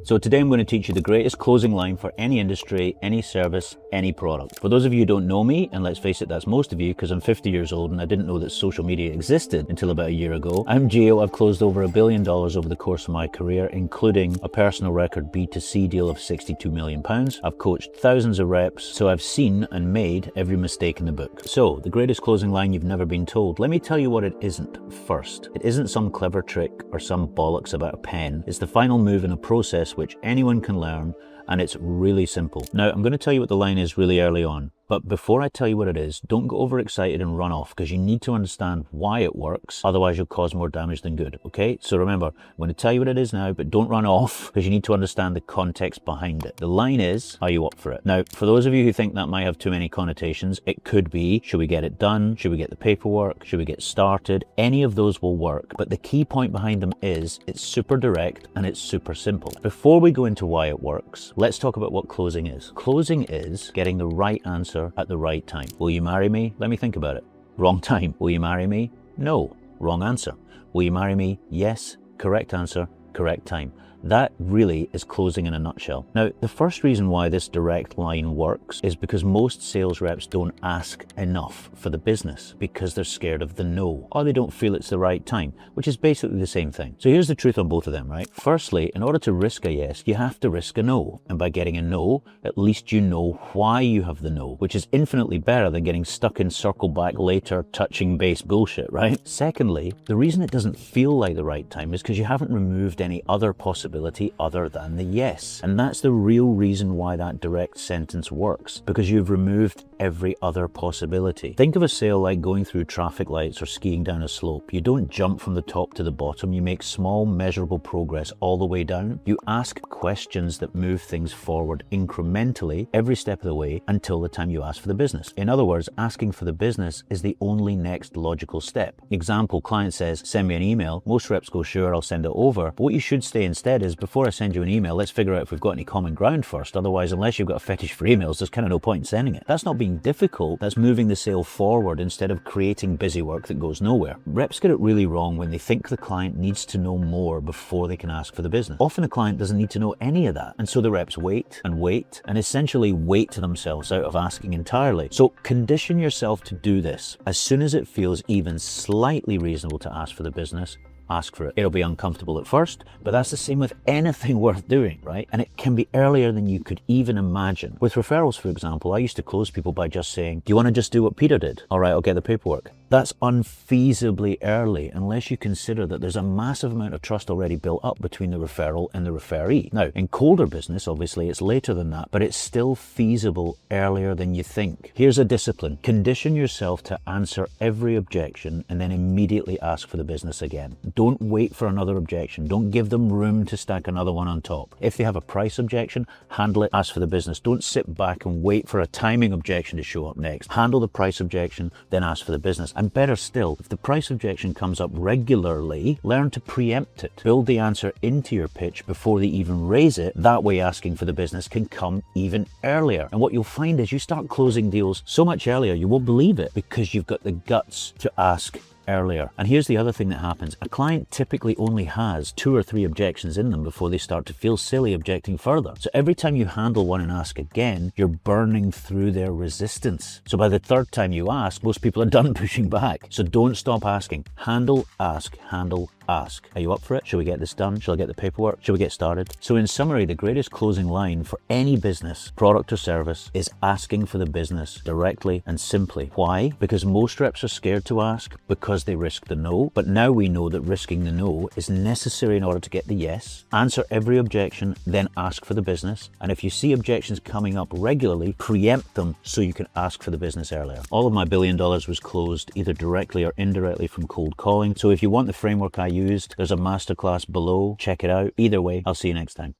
So today I'm going to teach you the greatest closing line for any industry, any service, any product. For those of you who don't know me, and let's face it, that's most of you because I'm 50 years old and I didn't know that social media existed until about a year ago. I'm Gio. I've closed over $1 billion over the course of my career, including a personal record B2C deal of £62 million. I've coached thousands of reps, so I've seen and made every mistake in the book. So the greatest closing line you've never been told. Let me tell you what it isn't first. It isn't some clever trick or some bollocks about a pen. It's the final move in a process which anyone can learn, and it's really simple. Now, I'm going to tell you what the line is really early on. But before I tell you what it is, don't get overexcited and run off, because you need to understand why it works. Otherwise, you'll cause more damage than good, okay? So remember, I'm going to tell you what it is now, but don't run off, because you need to understand the context behind it. The line is, are you up for it? Now, for those of you who think that might have too many connotations, it could be, should we get it done? Should we get the paperwork? Should we get started? Any of those will work. But the key point behind them is, it's super direct and it's super simple. Before we go into why it works, let's talk about what closing is. Closing is getting the right answer at the right time. Will you marry me? Let me think about it. Wrong time. Will you marry me? No. Wrong answer. Will you marry me? Yes. Correct answer. Correct time. That really is closing in a nutshell. Now, the first reason why this direct line works is because most sales reps don't ask enough for the business because they're scared of the no, or they don't feel it's the right time, which is basically the same thing. So here's the truth on both of them, right? Firstly, in order to risk a yes, you have to risk a no. And by getting a no, at least you know why you have the no, which is infinitely better than getting stuck in circle back later touching base bullshit, right? Secondly, the reason it doesn't feel like the right time is because you haven't removed any other possibility other than the yes. And that's the real reason why that direct sentence works, because you've removed every other possibility. Think of a sale like going through traffic lights or skiing down a slope. You don't jump from the top to the bottom. You make small, measurable progress all the way down. You ask questions that move things forward incrementally every step of the way until the time you ask for the business. In other words, asking for the business is the only next logical step. Example, client says, send me an email. Most reps go, sure, I'll send it over. But what you should say instead is, before I send you an email, let's figure out if we've got any common ground first. Otherwise, unless you've got a fetish for emails, there's kind of no point in sending it. That's not being difficult. That's moving the sale forward instead of creating busy work that goes nowhere. Reps get it really wrong when they think the client needs to know more before they can ask for the business. Often a client doesn't need to know any of that. And so the reps wait and essentially wait themselves out of asking entirely. So condition yourself to do this. As soon as it feels even slightly reasonable to ask for the business, ask for it. It'll be uncomfortable at first, but that's the same with anything worth doing, right? And it can be earlier than you could even imagine. With referrals, for example, I used to close people by just saying, do you want to just do what Peter did? All right, I'll get the paperwork. That's unfeasibly early unless you consider that there's a massive amount of trust already built up between the referral and the referee. Now, in colder business, obviously it's later than that, but it's still feasible earlier than you think. Here's a discipline. Condition yourself to answer every objection and then immediately ask for the business again. Don't wait for another objection. Don't give them room to stack another one on top. If they have a price objection, handle it, ask for the business. Don't sit back and wait for a timing objection to show up next. Handle the price objection, then ask for the business. And better still, if the price objection comes up regularly, learn to preempt it. Build the answer into your pitch before they even raise it. That way asking for the business can come even earlier. And what you'll find is you start closing deals so much earlier, you won't believe it because you've got the guts to ask earlier. And here's the other thing that happens. A client typically only has 2 or 3 objections in them before they start to feel silly objecting further. So every time you handle one and ask again, you're burning through their resistance. So by the 3rd time you ask, most people are done pushing back. So don't stop asking. Handle, ask, handle, ask. Are you up for it? Shall we get this done? Shall I get the paperwork? Shall we get started? So in summary, the greatest closing line for any business, product or service is asking for the business directly and simply. Why? Because most reps are scared to ask because they risk the no. But now we know that risking the no is necessary in order to get the yes. Answer every objection, then ask for the business. And if you see objections coming up regularly, preempt them so you can ask for the business earlier. All of my $1 billion was closed either directly or indirectly from cold calling. So if you want the framework I used, there's a masterclass below. Check it out. Either way, I'll see you next time.